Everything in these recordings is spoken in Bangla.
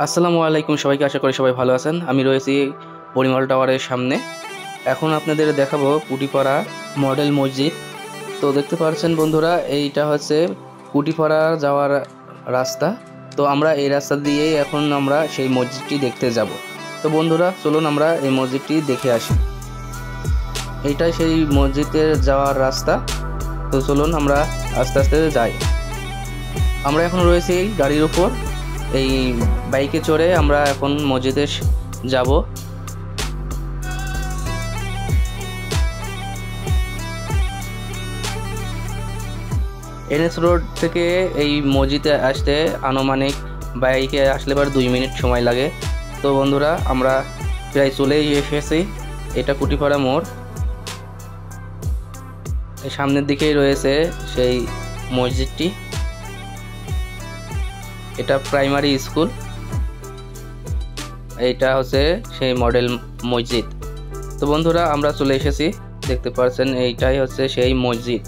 আসসালামু আলাইকুম সবাইকে, আশা করি সবাই ভালো আছেন। আমি রয়েছি পরিমল টাওয়ারের সামনে। এখন আপনাদের দেখাবো কুটিপাড়া মডেল মসজিদ। তো দেখতে পাচ্ছেন বন্ধুরা, এইটা হচ্ছে কুটিপাড়া যাওয়ার রাস্তা। তো আমরা এই রাস্তা দিয়েই এখন আমরা সেই মসজিদটি দেখতে যাব। তো বন্ধুরা চলুন আমরা এই মসজিদটি দেখে আসি। এইটাই সেই মসজিদের যাওয়ার রাস্তা। তো চলুন আমরা আস্তে আস্তে যাই। আমরা এখন রয়েছি গাড়ির উপর, এই বাইকে চড়ে আমরা এখন মসজিদে যাব। এনএস রোড থেকে এই মসজিদে আসতে আনুমানিক বাইকে আসলে পর 2 মিনিট সময় লাগে। তো বন্ধুরা আমরা প্রায় চলেই এসেছি। এটা কুটিপাড়া মোড়, এই সামনের দিকেই রয়েছে সেই মসজিদটি। এটা প্রাইমারি স্কুল, এইটা হচ্ছে সেই মডেল মসজিদ। তো বন্ধুরা আমরা চলে এসেছি, দেখতে পাচ্ছেন এইটাই হচ্ছে সেই মসজিদ।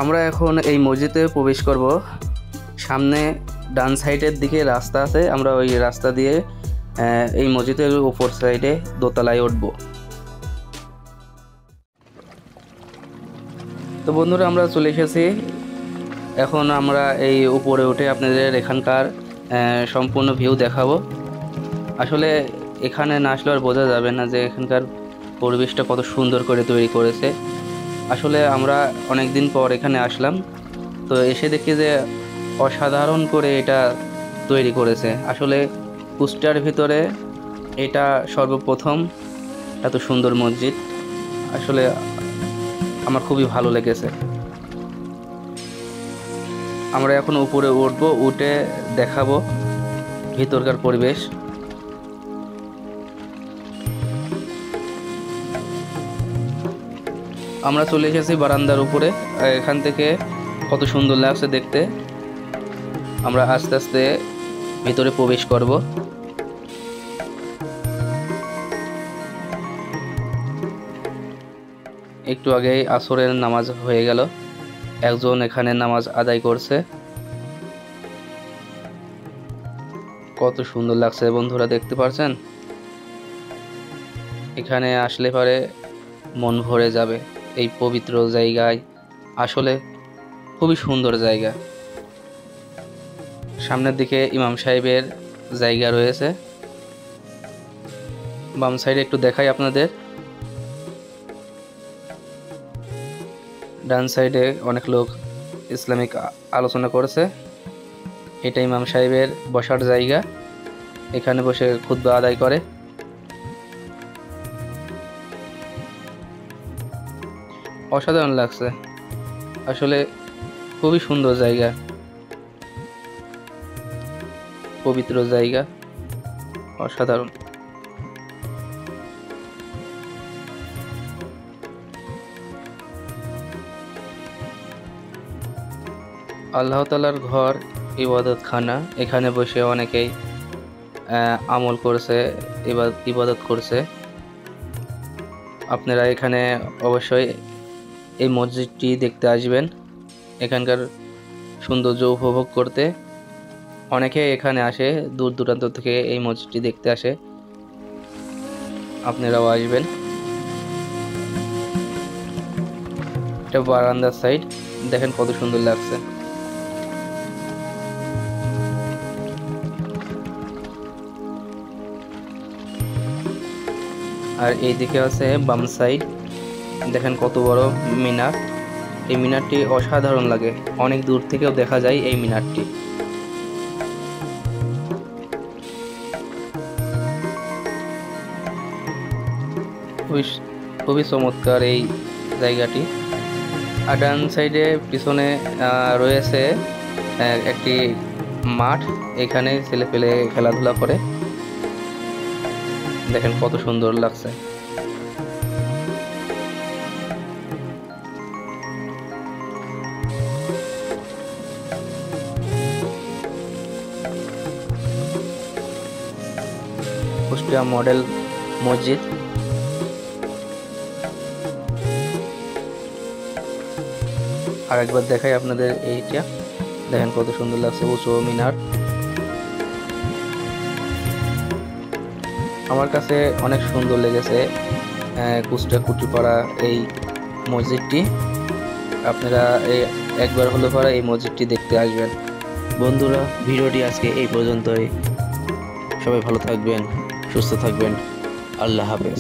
আমরা এখন এই মসজিদে প্রবেশ করব। সামনে ডান সাইডের দিকে রাস্তা আছে, আমরা ওই রাস্তা দিয়ে এই মসজিদের উপর সাইডে দোতলায় উঠব। তো বন্ধুরা আমরা চলে এসেছি। এখন আমরা এই উপরে উঠে আপনাদের এখানকার সম্পূর্ণ ভিউ দেখাবো। আসলে এখানে না আসলে আর বোঝা যাবে না যে এখানকার পরিবেশটা কত সুন্দর করে তৈরি করেছে। আসলে আমরা অনেক দিন পর এখানে আসলাম, তো এসে দেখি যে অসাধারণ করে এটা তৈরি করেছে। আসলে কুষ্টিয়ার ভিতরে এটা সর্বপ্রথম এত সুন্দর মসজিদ। আসলে আমার খুবই ভালো লেগেছে। আমরা এখন উপরে উঠবো, উঠে দেখাবো ভিতরকার পরিবেশ। আমরা চলে এসেছি বারান্দার উপরে। এখান থেকে কত সুন্দর লাগছে দেখতে। আমরা আস্তে আস্তে ভিতরে প্রবেশ করব। একটু আগেই আসরের নামাজ হয়ে গেল, একজন এখানে নামাজ আদায় করছে। কত সুন্দর লাগছে বন্ধুরা, দেখতে পাচ্ছেন। এখানে আসলে পরে মন ভরে যাবে এই পবিত্র জায়গায়। আসলে খুবই সুন্দর জায়গা। সামনের দিকে ইমাম সাহেবের জায়গা রয়েছে। বাম সাইডে একটু দেখাই আপনাদের। ডান সাইডে অনেক লোক ইসলামিক আলোচনা করেছে। এটা ইমাম সাহেবের বসার জায়গা, এখানে বসে খুতবা আদায় করে। অসাধারণ লাগছে, আসলে খুবই সুন্দর জায়গা, পবিত্র জায়গা, অসাধারণ। আল্লাহ তাআলার ঘর, ইবাদতখানা। এখানে বসে অনেকেই আমল করছে, ইবাদত করছে। আপনারা এখানে অবশ্যই এই মসজিদটি দেখতে আসবেন, এখানকার সৌন্দর্য উপভোগ করতে। অনেকে এখানে আসে, দূর দূরান্ত থেকে এই মসজিদটি দেখতে আসে। আপনারাও আসবেন। এটা বারান্দার সাইড, দেখেন কত সুন্দর লাগছে। আর এইদিকে আছে বাম সাইড, দেখেন কত বড় মিনার। এই মিনারটি অসাধারণ লাগে, অনেক দূর থেকেও দেখা যায় এই মিনারটি। খুবই খুবই চমৎকার এই জায়গাটি। আর ডান সাইডে পিছনে রয়েছে একটি মাঠ, এখানে ছেলেপেলে খেলাধুলা করে। দেখেন কত সুন্দর লাগছে। কুষ্টিয়া মডেল মসজিদ। আর একবার দেখাই আপনাদের, এইটা দেখেন কত সুন্দর লাগছে, উঁচু মিনার। আমার কাছে অনেক সুন্দর লেগেছে কুষ্টিয়া এই মসজিদটি। আপনারা একবার হলে পরে এই মসজিদটি দেখতে আসবেন। বন্ধুরা, ভিডিওটি আজকে এই পর্যন্তই। সবাই ভালো থাকবেন, সুস্থ থাকবেন। আল্লাহ হাফেজ।